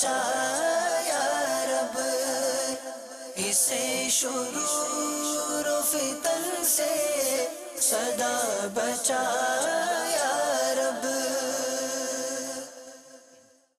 بچا یا رب، اسے شرور و فتن سے سدا بچا یا رب۔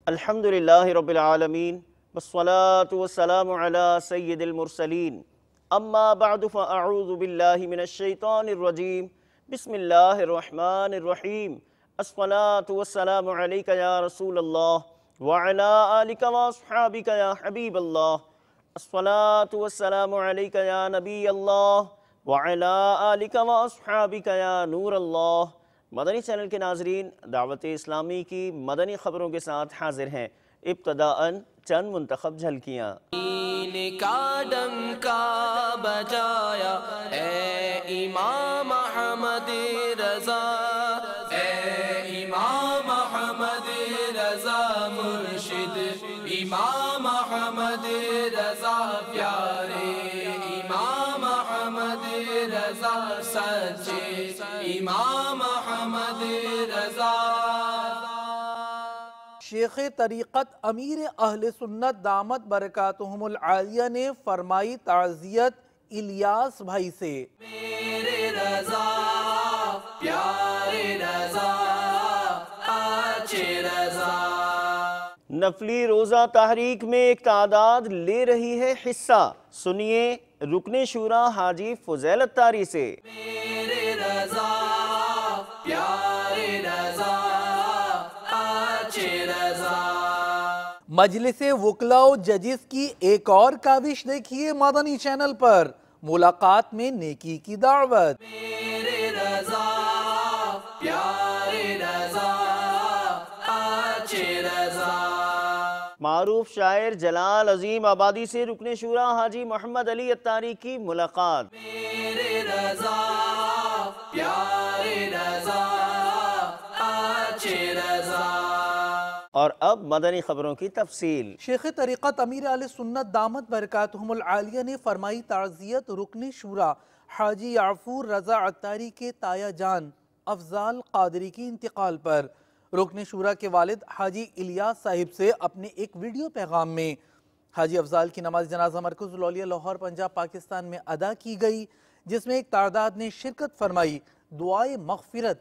الحمدللہ رب العالمین والصلاة والسلام علی سید المرسلین، اما بعد فاعوذ باللہ من الشیطان الرجیم، بسم اللہ الرحمن الرحیم، الصلاة والسلام علیک یا رسول اللہ وعلی آلک واصحابک یا حبیب اللہ، الصلاة والسلام علیک یا نبی اللہ وعلی آلک واصحابک یا نور اللہ۔ مدنی چینل کے ناظرین، دعوت اسلامی کی مدنی خبروں کے ساتھ حاضر ہیں۔ ابتداءً چند منتخب جھلکیاں۔ دین کا ڈنکا بجایا اے امام احمد رضا، اے امام احمد رضا مرشد، امام احمد رضا پیارے، امام احمد رضا سچے، امام احمد رضا۔ شیخ طریقت امیر اہل سنت دامت برکاتہم العالیہ نے فرمائی تعزیت الیاس بھائی سے۔ میرے رضا پیارے رضا اچھے رضا۔ نفلی روزہ تحریک میں ایک تعداد لے رہی ہے حصہ، سنیے رکن شورا حاجی فضیل اتاری سے۔ میرے رضا پیارے رضا اچھے رضا۔ مجلس وکلاء و ججز کی ایک اور کاوش دیکھیے مدنی چینل پر، ملاقات میں نیکی کی دعوت۔ میرے رضا پیارے رضا اچھے رضا۔ معروف شاعر جلال عظیم آبادی سے رکن شورا حاجی محمد علی اتاری کی ملاقات۔ میرے رضا پیارے رضا اچھے رضا۔ اور اب مدنی خبروں کی تفصیل۔ شیخ طریقت امیر اہل سنت دامت برکاتہم العالیہ نے فرمائی تعزیت رکن شورا حاجی یعفور رضا اتاری کے تایا جان افضال قادری کی انتقال پر۔ رکن شورا کے والد حاجی الیاس صاحب سے اپنے ایک ویڈیو پیغام میں حاجی افضال کی نماز جنازہ مرکز الاولیاء لاہور پنجاب پاکستان میں ادا کی گئی، جس میں ایک تعداد نے شرکت فرمائی۔ دعائے مغفرت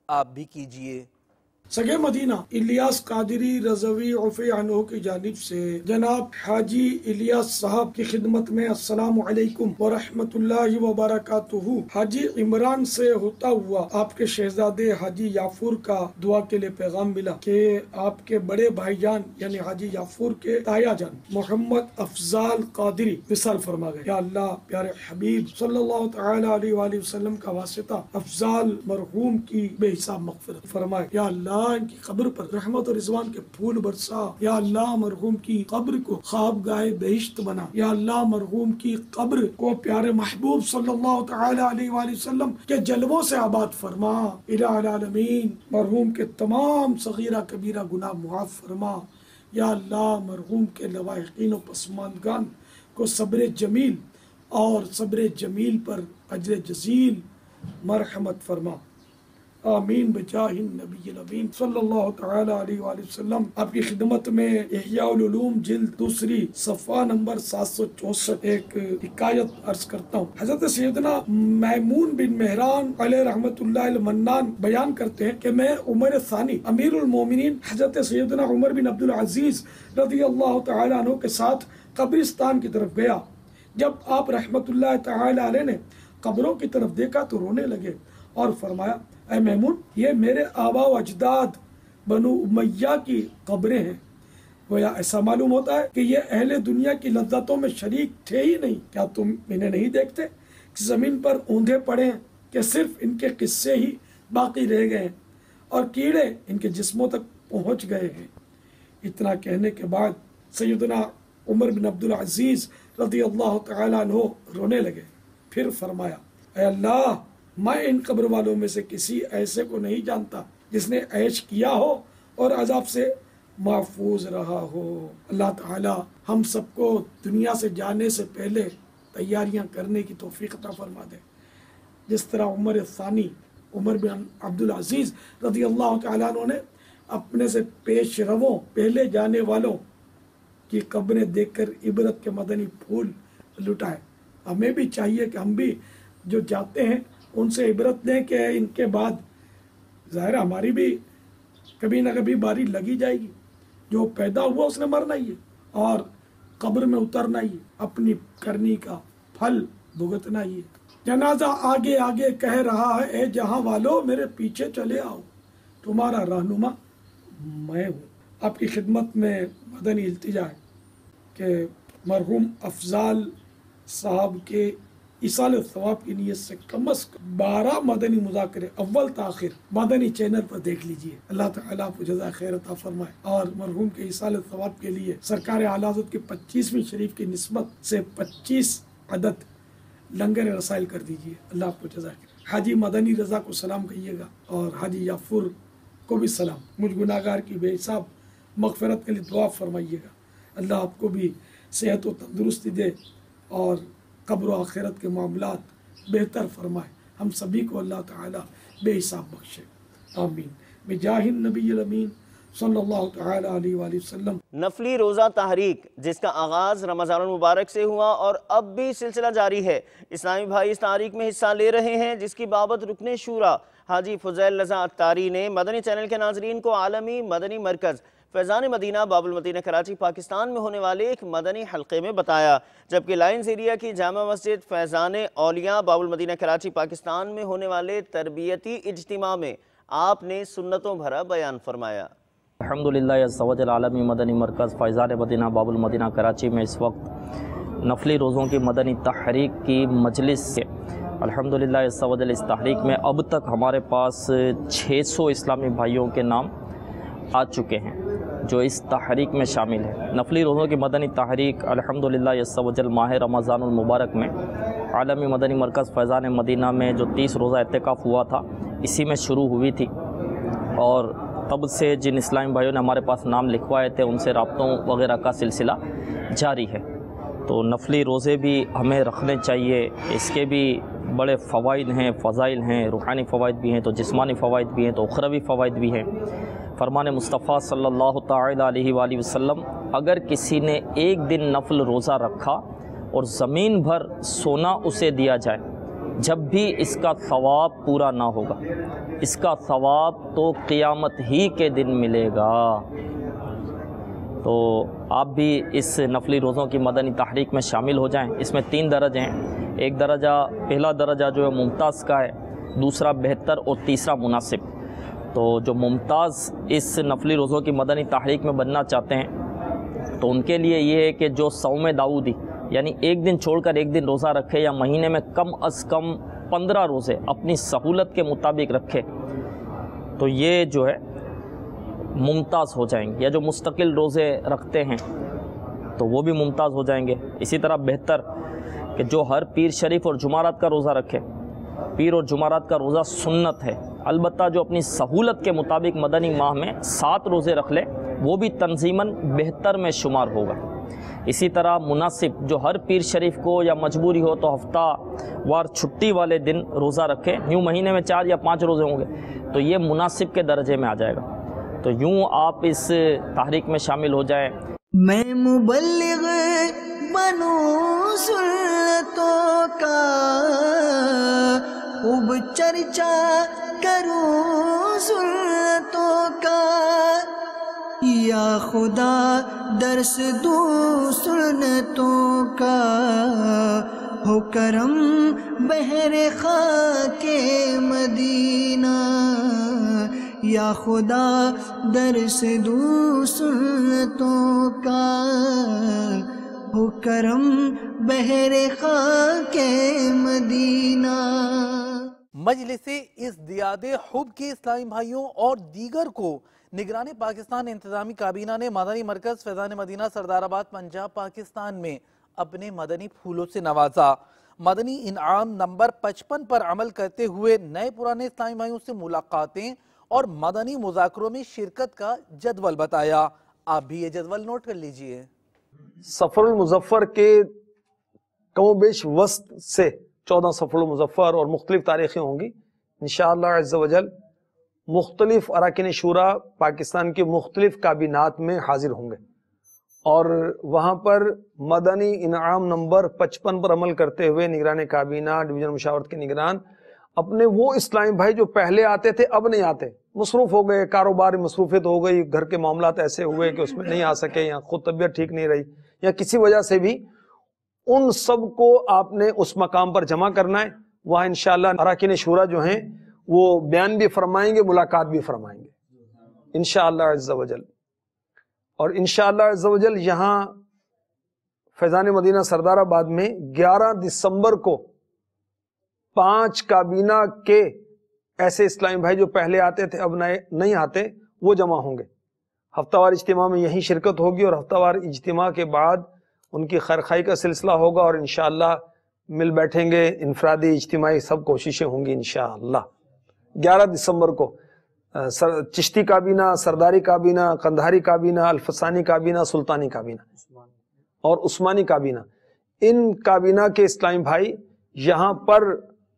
آپ بھی کیجئے۔ سگے مدینہ الیاس قادری رضوی عفی عنہ کی جانب سے جناب حاجی الیاس صاحب کی خدمت میں السلام علیکم ورحمت اللہ وبرکاتہ۔ حاجی عمران سے ہوتا ہوا آپ کے شہزادے حاجی یعفور کا دعا کے لیے پیغام ملا کہ آپ کے بڑے بھائی جان یعنی حاجی یعفور کے تایا جان محمد افضال قادری وصال فرما گئے۔ یا اللہ پیارے حبیب صلی اللہ تعالی علیہ وآلہ وسلم کا واسطہ افضال مرحوم کی بے حساب مغفرت فرمائے۔ یا اللہ ان کی قبر پر رحمت اور رضوان کے پھول برسا۔ یا اللہ مرحوم کی قبر کو خوابگاہ بہشت بنا۔ یا اللہ مرحوم کی قبر کو پیارے محبوب صلی اللہ تعالی علیہ وآلہ وسلم کے جلووں سے آباد فرما۔ الہ العالمین مرحوم کے تمام صغیرہ کبیرہ گناہ معاف فرما۔ یا اللہ مرحوم کے لواحقین و پسماندگان کو صبر جمیل اور صبر جمیل پر اجر جزیل مرحمت فرما۔ آمین بجاہ النبی الامین صلی اللہ تعالی علیہ وآلہ وسلم۔ آپ کی خدمت میں احیاء العلوم جلد دوسری صفحہ نمبر 764 ایک حکایت عرض کرتا ہوں۔ حضرت سیدنا میمون بن مہران علیہ رحمت اللہ المنان بیان کرتے ہیں کہ میں عمر ثانی امیر المومنین حضرت سیدنا عمر بن عبدالعزیز رضی اللہ تعالی عنہ کے ساتھ قبرستان کی طرف گیا۔ جب آپ رحمت اللہ تعالی علیہ نے قبروں کی طرف دیکھا تو رونے لگے اور فرمایا اے میمون یہ میرے آبا و اجداد بنو امیہ کی قبریں ہیں۔ گویا ایسا معلوم ہوتا ہے کہ یہ اہل دنیا کی لذتوں میں شریک تھے ہی نہیں۔ کیا تم انہیں نہیں دیکھتے کہ زمین پر اوندھے پڑے ہیں کہ صرف ان کے قصے ہی باقی رہ گئے ہیں اور کیڑے ان کے جسموں تک پہنچ گئے ہیں۔ اتنا کہنے کے بعد سیدنا عمر بن عبدالعزیز رضی اللہ تعالیٰ عنہ رونے لگے۔ پھر فرمایا اے اللہ میں ان قبر والوں میں سے کسی ایسے کو نہیں جانتا جس نے عیش کیا ہو اور عذاب سے محفوظ رہا ہو۔ اللہ تعالی ہم سب کو دنیا سے جانے سے پہلے تیاریاں کرنے کی توفیق عطا فرما دے۔ جس طرح عمر ثانی عمر بن عبدالعزیز رضی اللہ تعالیٰ عنہ نے اپنے سے پیش رووں پہلے جانے والوں کی قبریں دیکھ کر عبرت کے مدنی پھول لٹائیں۔ ہمیں بھی چاہیے کہ ہم بھی جو جاتے ہیں ان سے عبرت لیں کہ ان کے بعد ظاہر ہماری بھی کبھی نہ کبھی باری لگی جائے گی۔ جو پیدا ہوا اس نے مرنا ہی ہے اور قبر میں اترنا ہی ہے، اپنی کرنی کا پھل بھگتنا ہی ہے۔ جنازہ آگے آگے کہہ رہا ہے اے جہاں والو میرے پیچھے چلے آؤ، تمہارا رہنما میں ہوں۔ آپ کی خدمت میں مدنی التجا ہے کہ مرحوم افضال صاحب کے ایصال ثواب کی نیت سے کم از کم 12 مدنی مذاکرے اول تاخیر مدنی چینل پر دیکھ لیجئے۔ اللہ تعالیٰ کو جزائے خیر عطا فرمائے، اور مرحوم کے ایصال ثواب کے لیے سرکار اعلیٰ حضرت کی 25ویں شریف کی نسبت سے 25 عدد لنگر رسائل کر دیجئے۔ اللہ آپ کو جزائے خیر۔ حاجی مدنی رضا کو سلام کہیے گا، اور حاجی یافور کو بھی سلام۔ مجھ گناہگار کی بے حساب مغفرت کے لیے دعا فرمائیے گا۔ اللہ آپ کو بھی صحت و تندرستی دے اور قبر و آخرت کے معاملات بہتر فرمائے۔ ہم سبھی کو اللہ تعالیٰ بے حساب بخشے، آمین۔ بجاہ النبی الامین صلی اللہ تعالیٰ علیہ وآلہ وسلم۔ نفلی روزہ تحریک جس کا آغاز رمضان المبارک سے ہوا اور اب بھی سلسلہ جاری ہے، اسلامی بھائی اس تحریک میں حصہ لے رہے ہیں، جس کی بابت رکن شورا حاجی فضیل رضا عطاری نے مدنی چینل کے ناظرین کو عالمی مدنی مرکز فیضان مدینہ باب المدینہ کراچی پاکستان میں ہونے والے ایک مدنی حلقے میں بتایا، جبکہ لائنز ایریا کی جامع مسجد فیضان اولیاء باب المدینہ کراچی پاکستان میں ہونے والے تربیتی اجتماع میں آپ نے سنتوں بھرا بیان فرمایا۔ الحمدللہ عز و جل عالمی مدنی مرکز فیضان مدینہ باب المدینہ کراچی میں اس وقت نفلی روزوں کی مدنی تحریک کی مجلس سے الحمدللہ عز و جل اس تحریک میں اب تک ہمارے پاس 600 اسلامی بھائیوں کے نام آ چکے ہیں جو اس تحریک میں شامل ہے۔ نفلی روزوں کی مدنی تحریک الحمدللہ عز و جل ماہ رمضان المبارک میں عالمی مدنی مرکز فیضان مدینہ میں جو 30 روزہ اعتکاف ہوا تھا اسی میں شروع ہوئی تھی، اور تب سے جن اسلامی بھائیوں نے ہمارے پاس نام لکھوائے تھے ان سے رابطوں وغیرہ کا سلسلہ جاری ہے۔ تو نفلی روزے بھی ہمیں رکھنے چاہیے، اس کے بھی بڑے فوائد ہیں، فضائل ہیں، روحانی فوائد بھی ہیں تو جسمانی فوائد بھی ہیں تو اخروی فوائد بھی ہیں۔ فرمان مصطفیٰ صلی اللہ تعالیٰ علیہ وآلہ وسلم، اگر کسی نے ایک دن نفل روزہ رکھا اور زمین بھر سونا اسے دیا جائے، جب بھی اس کا ثواب پورا نہ ہوگا، اس کا ثواب تو قیامت ہی کے دن ملے گا۔ تو آپ بھی اس نفلی روزوں کی مدنی تحریک میں شامل ہو جائیں۔ اس میں 3 درجے ہیں، ایک درجہ پہلا درجہ جو ہے ممتاز کا ہے، دوسرا بہتر اور تیسرا مناسب۔ تو جو ممتاز اس نفلی روزوں کی مدنی تحریک میں بننا چاہتے ہیں تو ان کے لیے یہ ہے کہ جو صوم داؤدی یعنی ایک دن چھوڑ کر ایک دن روزہ رکھے، یا مہینے میں کم از کم 15 روزے اپنی سہولت کے مطابق رکھے، تو یہ جو ہے ممتاز ہو جائیں گے۔ یا جو مستقل روزے رکھتے ہیں تو وہ بھی ممتاز ہو جائیں گے۔ اسی طرح بہتر کہ جو ہر پیر شریف اور جمعرات کا روزہ رکھے، پیر اور جمعرات کا روزہ سنت ہے، البتہ جو اپنی سہولت کے مطابق مدنی ماہ میں 7 روزے رکھ لے وہ بھی تنظیماً بہتر میں شمار ہوگا۔ اسی طرح مناسب جو ہر پیر شریف کو یا مجبوری ہو تو ہفتہ وار چھٹی والے دن روزہ رکھے، یوں مہینے میں 4 یا 5 روزے ہوں گے تو یہ مناسب کے درجے میں آ جائے گا۔ تو یوں آپ اس تحریک میں شامل ہو جائیں۔ میں مبلغ بنوں سنتوں کا، خوب چرچا کروں سنتوں کا، یا خدا درس دوں سنتوں کا، ہو کرم بحر خاک مدینہ، یا خدا درس دوں سنتوں کا، ہو کرم بحر خاک مدینہ۔ مجلس ازدیاد حب کے اسلامی بھائیوں اور دیگر کو نگران پاکستان انتظامی کابینہ نے مدنی مرکز فیضان مدینہ سردار آباد پنجاب پاکستان میں اپنے مدنی پھولوں سے نوازا۔ مدنی انعام نمبر 55 پر عمل کرتے ہوئے نئے پرانے اسلامی بھائیوں سے ملاقاتیں اور مدنی مذاکروں میں شرکت کا جدول بتایا۔ آپ بھی یہ جدول نوٹ کر لیجئے۔ سفر المظفر کے کم و بیش وسط سے 14 سفر المظفر اور مختلف تاریخیں ہوں گی انشاءاللہ عز و جل۔ مختلف اراکین شورا پاکستان کے مختلف کابینات میں حاضر ہوں گے اور وہاں پر مدنی انعام نمبر 55 پر عمل کرتے ہوئے نگران کابینہ ڈویژن مشاورت کے نگران اپنے وہ اسلامی بھائی جو پہلے آتے تھے اب نہیں آتے، مصروف ہو گئے، کاروبار مصروفیت ہو گئی، گھر کے معاملات ایسے ہوئے کہ اس میں نہیں آ سکے، یا خود طبیعت ٹھیک نہیں رہی یا کسی وجہ سے بھی، ان سب کو آپ نے اس مقام پر جمع کرنا ہے۔ وہاں انشاءاللہ اراکین شورا جو ہیں وہ بیان بھی فرمائیں گے، ملاقات بھی فرمائیں گے انشاءاللہ عز و جل۔ اور انشاءاللہ عز و جل یہاں فیضان مدینہ سردار آباد میں 11 دسمبر کو 5 کابینہ کے ایسے اسلامی بھائی جو پہلے آتے تھے اب نہیں آتے، وہ جمع ہوں گے۔ ہفتہ وار اجتماع میں یہی شرکت ہوگی، اور ہفتہ وار اجتماع کے بعد ان کی خیرخواہی کا سلسلہ ہوگا، اور انشاءاللہ مل بیٹھیں گے، انفرادی اجتماعی سب کوششیں ہوں گی انشاءاللہ۔ 11 دسمبر کو چشتی کابینہ، سرداری کابینہ، قندھاری کابینہ، الفسانی کابینہ، سلطانی کابینہ اور عثمانی کابینہ، ان کابینہ کے اسلامی بھائی یہاں پر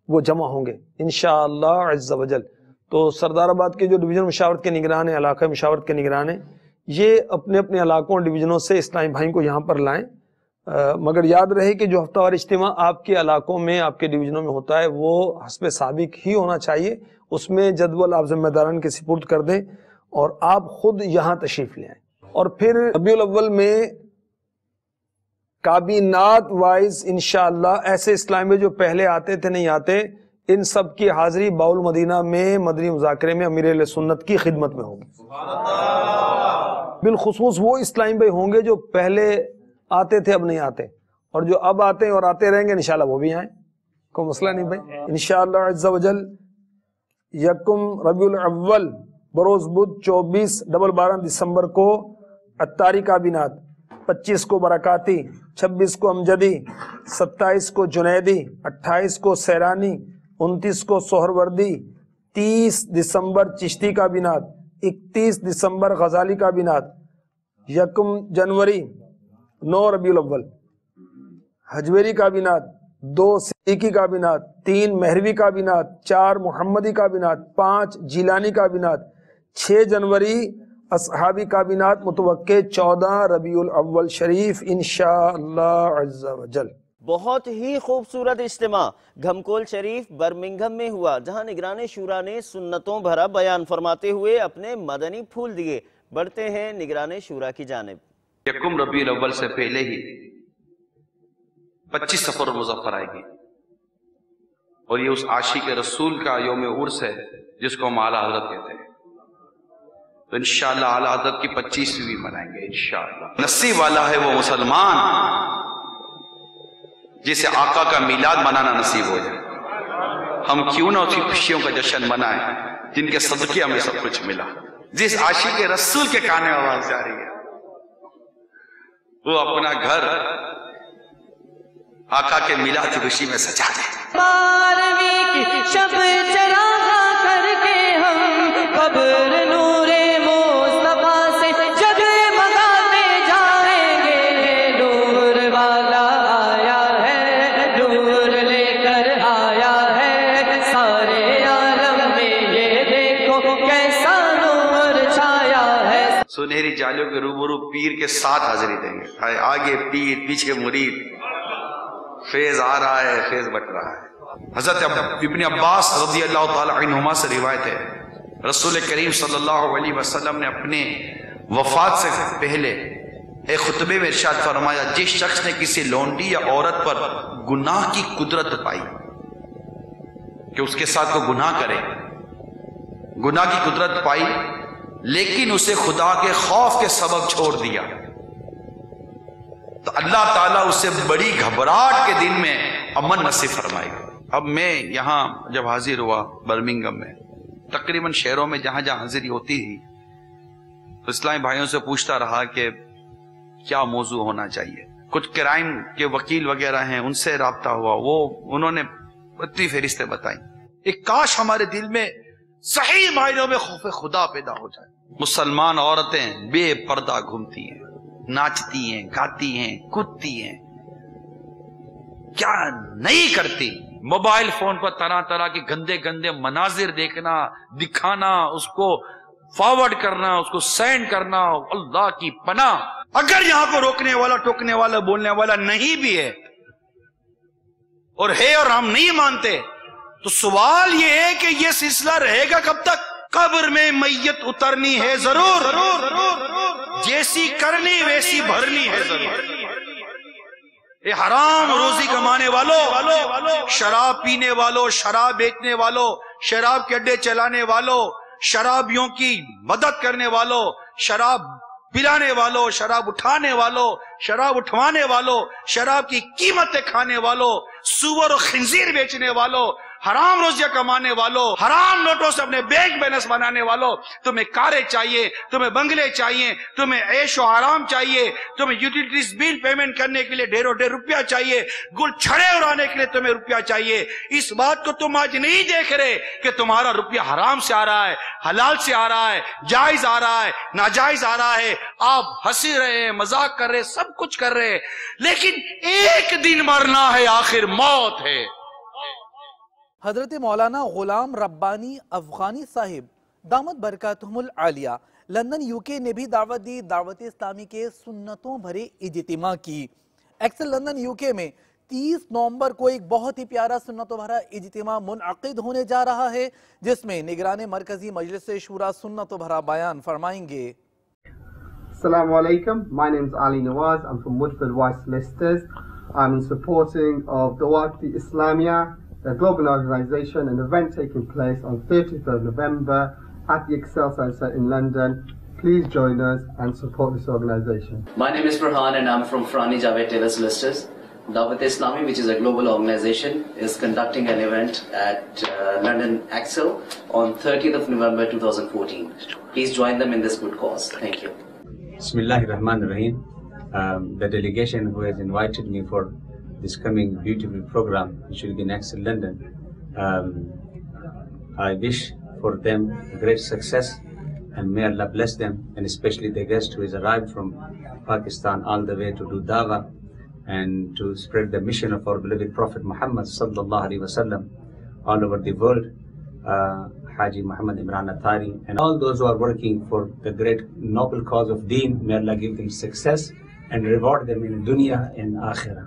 وہ جمع ہوں گے انشاءاللہ عز و جل۔ تو سردار آباد کے جو ڈویژن مشاورت کے نگران ہیں، علاقہ مشاورت کے نگران ہیں، یہ اپنے اپنے علاقوں ڈویژنوں سے اسلامی بھائیوں کو یہاں پر لائیں، مگر یاد رہے کہ جو ہفتہ وار اجتماع آپ کے علاقوں میں، آپ کے ڈویژنوں میں ہوتا ہے وہ حسب سابق ہی ہونا چاہیے، اس میں جدول آپ ذمہ داران کے سپرد کر دیں اور آپ خود یہاں تشریف لے آئیں۔ اور پھر ربیع الاول میں کابینات وائز انشاءاللہ ایسے اسلامی جو پہلے آتے تھے نہیں آتے، ان سب کی حاضری باول مدینہ میں مدنی مذاکرے میں امیر اہل سنت کی خدمت میں ہوگی۔ بالخصوص وہ اسلامی بھائی ہوں گے جو پہلے آتے تھے اب نہیں آتے، اور جو اب آتے ہیں اور آتے رہیں گے انشاءاللہ وہ بھی آئیں، کوئی مسئلہ نہیں بھائی انشاءاللہ عز و جل۔ 1 ربیع الاول بروز بدھ 24/12 دسمبر کو اتاری کابینات، 25 کو برکاتی، 26 کو امجدی، 27 کو جنیدی، 28 کو سیرانی، 29 کو سہروردی، 30 دسمبر چشتی کابینات، 31 دسمبر غزالی کابینات، 1 جنوری 9 ربیع الاول حجویری کابینات، 2 صدیقی کابینات، 3 مہروی کابینات، 4 محمدی کابینات، 5 جیلانی کابینات، 6 جنوری اصحابی کابینات، متوقع 14 ربیع الاول شریف انشاءاللہ عز و جل۔ بہت ہی خوبصورت اجتماع گھمکول شریف برمنگھم میں ہوا، جہاں نگران شورا نے سنتوں بھرا بیان فرماتے ہوئے اپنے مدنی پھول دیے۔ بڑھتے ہیں نگران شورا کی جانب۔ 1 ربیع الاول سے پہلے ہی 25 صفر المظفر آئے گی، اور یہ اس عاشق رسول کا یوم عرس ہے جس کو ہم اعلیٰ حضرت کہتے ہیں۔ تو انشاءاللہ اعلیٰ حضرت کی 25ویں بھی منائیں گے انشاءاللہ۔ نصیب والا ہے وہ مسلمان جسے آقا کا میلاد منانا نصیب ہو جائے۔ ہم کیوں نہ اسی خوشیوں کا جشن منائیں جن کے صدقے ہمیں سب کچھ ملا۔ جس عاشق رسول کے کانے میں آواز جا رہی ہے وہ اپنا گھر آقا کے میلاد کی خوشی میں سجا دے۔ 12ویں کی شب چراغاں کر کے ہم قبر نور مصطفیٰ سے جگمگاتے جائیں گے۔ نور والا آیا ہے، نور لے کر آیا ہے، سارے عالم میں یہ دیکھو کیسا نور چھایا ہے۔ سنہری جالیوں کے روبرو پیر کے ساتھ حاضری دیں گے، آگے پیر پیچھے مرید، فیض آ رہا ہے، فیض بٹ رہا ہے۔ حضرت ابن عباس رضی اللہ تعالی عنہما سے روایت ہے، رسول کریم صلی اللہ علیہ وسلم نے اپنے وفات سے پہلے ایک خطبے میں ارشاد فرمایا، جس شخص نے کسی لونڈی یا عورت پر گناہ کی قدرت پائی کہ اس کے ساتھ کوئی گناہ کرے، گناہ کی قدرت پائی لیکن اسے خدا کے خوف کے سبب چھوڑ دیا، تو اللہ تعالیٰ اسے بڑی گھبراہٹ کے دن میں امن نصیب فرمائے گا۔ اب میں یہاں جب حاضر ہوا برمنگھم میں، تقریباً شہروں میں جہاں جہاں حاضری ہوتی تھی تو اسلامی بھائیوں سے پوچھتا رہا کہ کیا موضوع ہونا چاہیے۔ کچھ کرائم کے وکیل وغیرہ ہیں، ان سے رابطہ ہوا، انہوں نے اتنی فہرستیں بتائیں۔ ایک کاش ہمارے دل میں صحیح معنوں میں خوف خدا پیدا ہو جائے۔ مسلمان عورتیں بے پردہ گھومتی ہیں، ناچتی ہیں، گاتی ہیں، کودتی ہیں، کیا نہیں کرتی؟ موبائل فون پر طرح طرح کے گندے گندے مناظر دیکھنا، دکھانا، اس کو فارورڈ کرنا، اس کو سینڈ کرنا، اللہ کی پناہ۔ اگر یہاں کو روکنے والا, ٹوکنے والا, بولنے والا نہیں بھی ہے اور ہم نہیں مانتے, تو سوال یہ ہے کہ یہ سلسلہ رہے گا کب تک؟ قبر میں میت اترنی ہے ضرور, جیسی کرنی ویسی بھرنی ہے ضرور. اے حرام روزی کمانے والوں, شراب پینے والوں, شراب بیچنے والوں, شراب کے اڈے چلانے والوں, شرابیوں کی مدد کرنے والوں, شراب پلانے والوں, شراب اٹھانے والوں, شراب اٹھوانے والوں, شراب کی قیمتیں کھانے والوں, سور و خنزیر بیچنے والوں, حرام روزیاں کمانے والوں, حرام نوٹوں سے اپنے بینک بیلنس بنانے والوں, تمہیں کاریں چاہیے, تمہیں بنگلے چاہیے, تمہیں عیش و آرام چاہیے, تمہیں یوٹیلیٹیز بل پیمنٹ کرنے کے لیے ڈھیروں ڈھیر روپیہ چاہیے, گل چھڑے اڑانے کے لیے تمہیں روپیہ چاہیے. اس بات کو تم آج نہیں دیکھ رہے کہ تمہارا روپیہ حرام سے آ رہا ہے, حلال سے آ رہا ہے, جائز آ رہا ہے, ناجائز آ رہا ہے. آپ ہنسی رہے ہیں, مذاق کر رہے ہیں, سب کچھ کر رہے ہیں, لیکن ایک دن مرنا ہے, آخر موت ہے. حضرت مولانا غلام ربانی افغانی صاحب دامت برکاتہم العالیہ لندن یو کے نے بھی دعوت دی. دعوت اسلامی کے سنتوں بھرے اجتماع کی. ایکسل لندن یو کے میں 30 نومبر کو ایک بہت ہی پیارا سنتوں بھرا اجتماع منعقد ہونے جا رہا ہے, جس میں نگران مرکزی مجلس شورا سنتوں بھرا بیان فرمائیں گے. Assalamu alaikum. My name is Ali Nawaz. I'm from Woodford White Solicitors. I'm in supporting of Dawati Islamia, a global organization, an event taking place on 30th of November at the Excel Centre in London. Please join us and support this organization. My name is Farhan and I'm from Farhani Javed Taylor Solicitors. Dawat Islami, which is a global organization, is conducting an event at London Excel on 30th of November 2014. Please join them in this good cause. Thank you. Bismillahir Rahmanir Rahim. The delegation who has invited me for this coming beautiful program, which will be in Excel London, I wish for them great success and may Allah bless them, and especially the guest who has arrived from Pakistan all the way to do dawah and to spread the mission of our beloved Prophet Muhammad sallallahu alaihi wasallam all over the world. Haji Muhammad Imran Athari and all those who are working for the great noble cause of Deen, may Allah give them success and reward them in dunya and akhirah.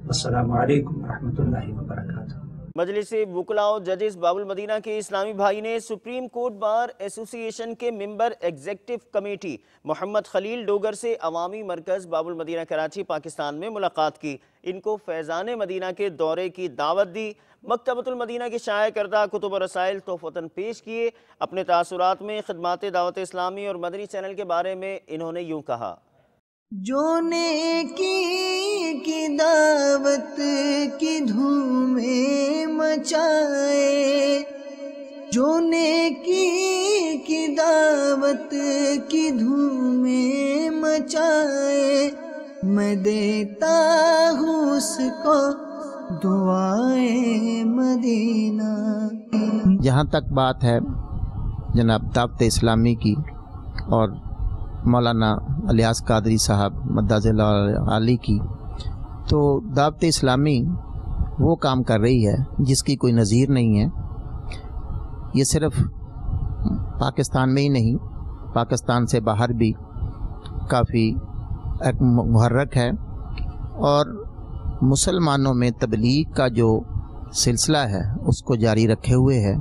Assalamu alaikum wa rahmatullahi wa barakatuh. مجلس وکلاء ججز باب المدینہ کے اسلامی بھائی نے supreme court bar ایسوسی ایشن کے ممبر ایگزیکٹو کمیٹی محمد خلیل ڈوگر سے عوامی مرکز باب المدینہ کراچی پاکستان میں ملاقات کی. ان کو فیضان مدینہ کے دورے کی دعوت دی. مکتبۃ المدینہ کے شائع کردہ کتب و رسائل تحفتاً پیش کیے. اپنے تاثرات میں خدمات دعوت اسلامی اور مدنی چینل کے بارے میں انہوں نے یوں کہا: جو نیکی کی دعوت کی دھومیں مچائے، جو نیکی کی دعوت کی دھومیں مچائے، میں دیتا ہوں اس کو دعائے مدینہ. جہاں تک بات ہے جناب دعوت اسلامی کی اور مولانا الیاس قادری صاحب مدذل عالی کی، تو دعوت اسلامی وہ کام کر رہی ہے جس کی کوئی نظیر نہیں ہے. یہ صرف پاکستان میں ہی نہیں، پاکستان سے باہر بھی کافی ایک محرک ہے، اور مسلمانوں میں تبلیغ کا جو سلسلہ ہے اس کو جاری رکھے ہوئے ہے.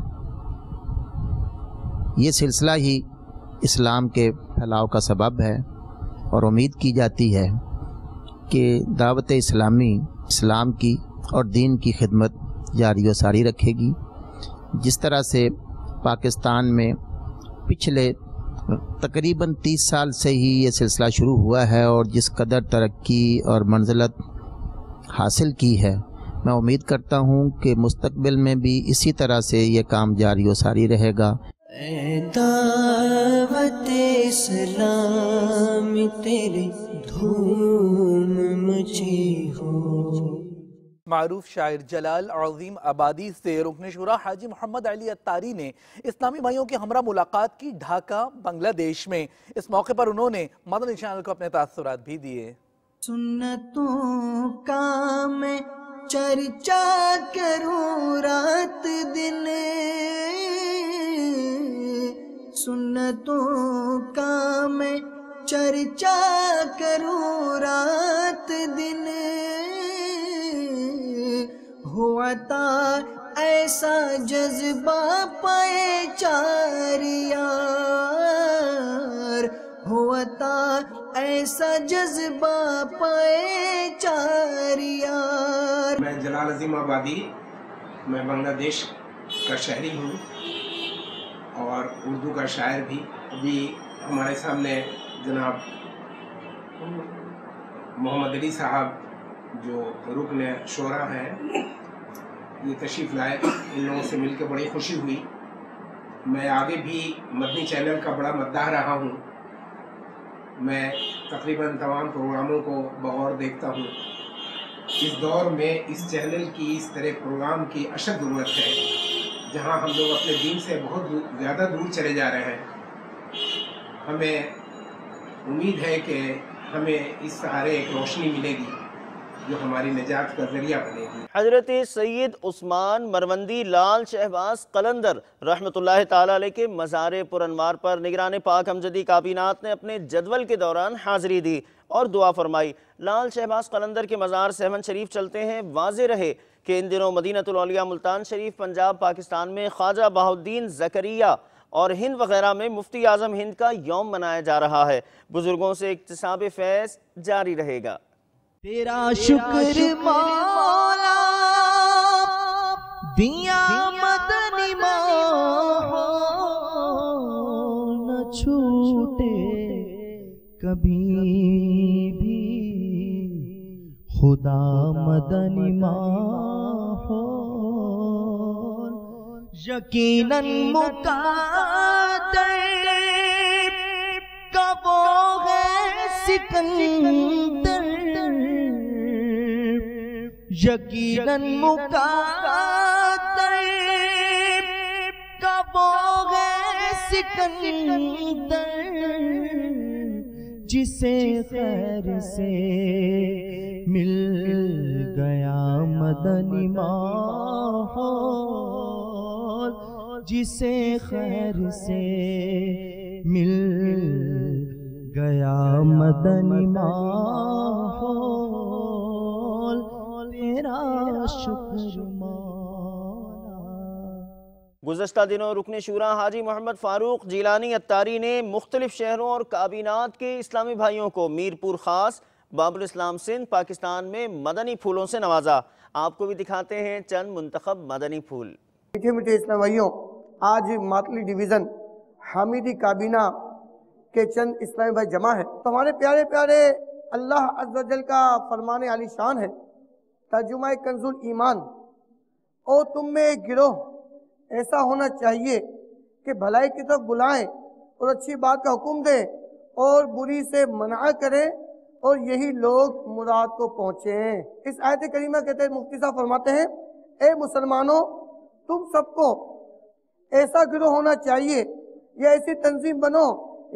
یہ سلسلہ ہی اسلام کے پھیلاؤ کا سبب ہے، اور امید کی جاتی ہے کہ دعوت اسلامی اسلام کی اور دین کی خدمت جاری و ساری رکھے گی. جس طرح سے پاکستان میں پچھلے تقریباً 30 سال سے ہی یہ سلسلہ شروع ہوا ہے اور جس قدر ترقی اور منزلت حاصل کی ہے، میں امید کرتا ہوں کہ مستقبل میں بھی اسی طرح سے یہ کام جاری و ساری رہے گا. اے دعوت اسلام تیرے دھوم مچی ہو. معروف شاعر جلال عظیم آبادی سے رکن شورا حاجی محمد علی اتاری نے اسلامی بھائیوں کے ہمراہ ملاقات کی ڈھاکہ بنگلہ دیش میں. اس موقع پر انہوں نے مدنی چینل کو اپنے تاثرات بھی دیے. سنتوں کا میں چرچا کروں رات دن، سنتوں کا میں چرچا کروں رات دن، ہو عطا ایسا جذبہ پائے چار یار، ہو عطا ایسا جذبہ پائے چار یار۔ میں جلال عظیم آبادی، میں بنگلہ دیش کا شہری ہوں اور اردو کا شاعر بھی۔ ابھی ہمارے سامنے جناب محمد علی صاحب جو رکن شورا ہیں یہ تشریف لائے، ان لوگوں سے مل کے بڑی خوشی ہوئی۔ میں آگے بھی مدنی چینل کا بڑا مداح رہا ہوں، میں تقریباً تمام پروگراموں کو بغور دیکھتا ہوں۔ اس دور میں اس چینل کی اس طرح پروگرام کی اشد ضرورت ہے، جہاں ہم لوگ اپنے دین سے بہت زیادہ دور چلے جا رہے ہیں۔ ہمیں امید ہے کہ ہمیں اس سہارے ایک روشنی ملے گی جو ہماری نجات کا ذریعہ بنے گی۔ حضرت سید عثمان مروندی لال شہباز قلندر رحمۃ اللہ تعالی علیہ کے مزار پرانوار پر نگران پاک امجدی کابینات نے اپنے جدول کے دوران حاضری دی اور دعا فرمائی۔ لال شہباز قلندر کے مزار سہمن شریف چلتے ہیں واضح رہے کہ ان دنوں مدینہ الاولیاء ملتان شریف پنجاب پاکستان میں خواجہ بہاؤالدین زکریا اور ہند وغیرہ میں مفتی اعظم ہند کا یوم منایا جا رہا ہے۔ بزرگوں سے اکتساب فیض جاری رہے گا۔ تیرا شکر مولا دیا مدنی ماحول نہ چھوٹے کبھی بھی، خدا مدنی ماحول یقیناً مقدر کا وہ ہے سکندر، یقیناً مقدر کا وہ ہے سکندر، جسے خیر سے مل گیا مدنی ماحول، جسے خیر سے مل گیا مدنی ماحول، تیرا شکر مولا۔ گزشتہ دنوں رکن شورا حاجی محمد فاروق جیلانی اتاری نے مختلف شہروں اور کابینات کے اسلامی بھائیوں کو میرپور خاص، باب الاسلام سندھ پاکستان میں مدنی پھولوں سے نوازا۔ آپ کو بھی دکھاتے ہیں چند منتخب مدنی پھول۔ میٹھے میٹھے اسلام بھائیوں، آج ماتلی ڈویژن حامیدی کابینہ کے چند اسلامی بھائی جمع ہے تو ہمارے پیارے پیارے اللہ عز و جل کا فرمان عالی شان ہے، ترجمہ کنز الایمان، اور تم میں ایک گروہ ایسا ہونا چاہیے کہ بھلائی کی طرف بلائیں اور اچھی بات کا حکم دیں اور بری سے منع کریں، اور یہی لوگ مراد کو پہنچیں۔ اس آیت کریمہ کے تحت مفتی صاحب فرماتے ہیں، اے مسلمانوں، تم سب کو ایسا گروہ ہونا چاہیے یا ایسی تنظیم بنو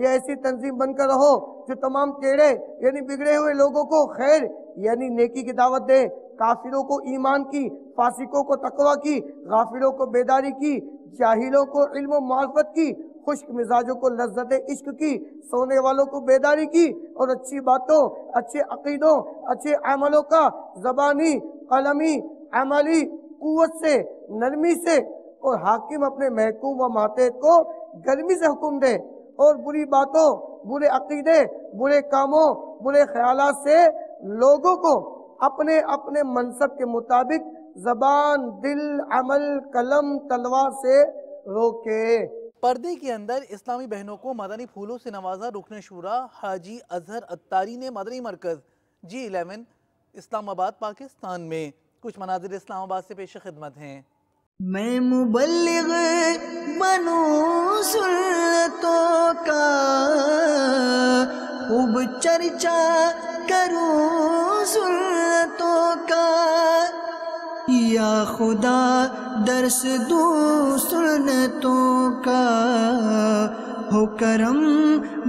یا ایسی تنظیم بن کر رہو جو تمام ٹیڑے یعنی بگڑے ہوئے لوگوں کو خیر یعنی نیکی کی دعوت دے، کافروں کو ایمان کی، فاسقوں کو تقوی کی، غافلوں کو بیداری کی، جاہلوں کو علم و معرفت کی، خشک مزاجوں کو لذت عشق کی، سونے والوں کو بیداری کی، اور اچھی باتوں، اچھے عقیدوں، اچھے عملوں کا زبانی، قلمی، عملی قوت سے، نرمی سے، اور حاکم اپنے محکوم و ماتحت کو گرمی سے حکم دے، اور بری باتوں، برے عقیدے، برے کاموں، برے خیالات سے لوگوں کو اپنے اپنے منصب کے مطابق زبان، دل، عمل، قلم، تلوار سے روکے۔ پردے کے اندر اسلامی بہنوں کو مدنی پھولوں سے نوازا رکن شورا حاجی اظہر اتاری نے مدنی مرکز G11 اسلام آباد پاکستان میں۔ کچھ مناظر اسلام آباد سے پیش خدمت ہیں۔ میں مبلغ بنوں سنتوں کا، خوب چرچا کروں سنتوں کا، یا خدا درس دوں سنتوں کا، ہو کرم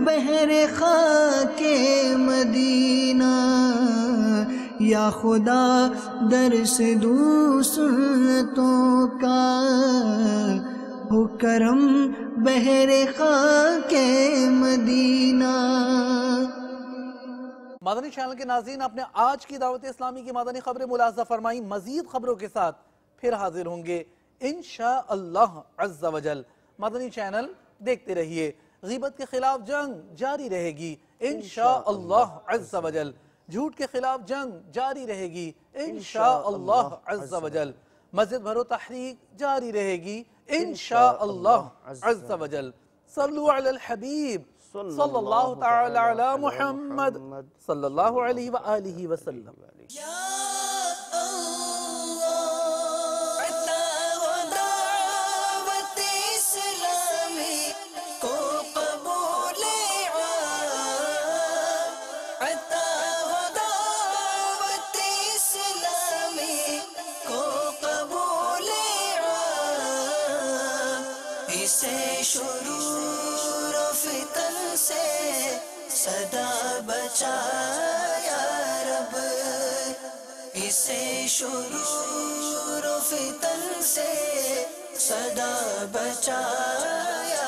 بحر خاک مدینہ، یا خدا درس دوں سنتوں کا، ہو کرم بہر خاک مدینہ۔ مدنی چینل کے ناظرین، آپ نے آج کی دعوت اسلامی کی مدنی خبریں ملاحظہ فرمائی۔ مزید خبروں کے ساتھ پھر حاضر ہوں گے انشاءاللہ عز و جل۔ مدنی چینل دیکھتے رہیے۔ غیبت کے خلاف جنگ جاری رہے گی انشاءاللہ عز و جل۔ جھوٹ کے خلاف جنگ جاری رہے گی انشاءاللہ عز و جل۔ مسجد بھرو تحریک جاری رہے گی انشاءاللہ عز و جل۔ صلو علی الحبیب صلی اللہ تعالی علی محمد صلی اللہ علیہ وآلہ وسلم۔ شرور و فتن سے صدا بچا یا رب، اسے شرور و فتن سے صدا بچا یا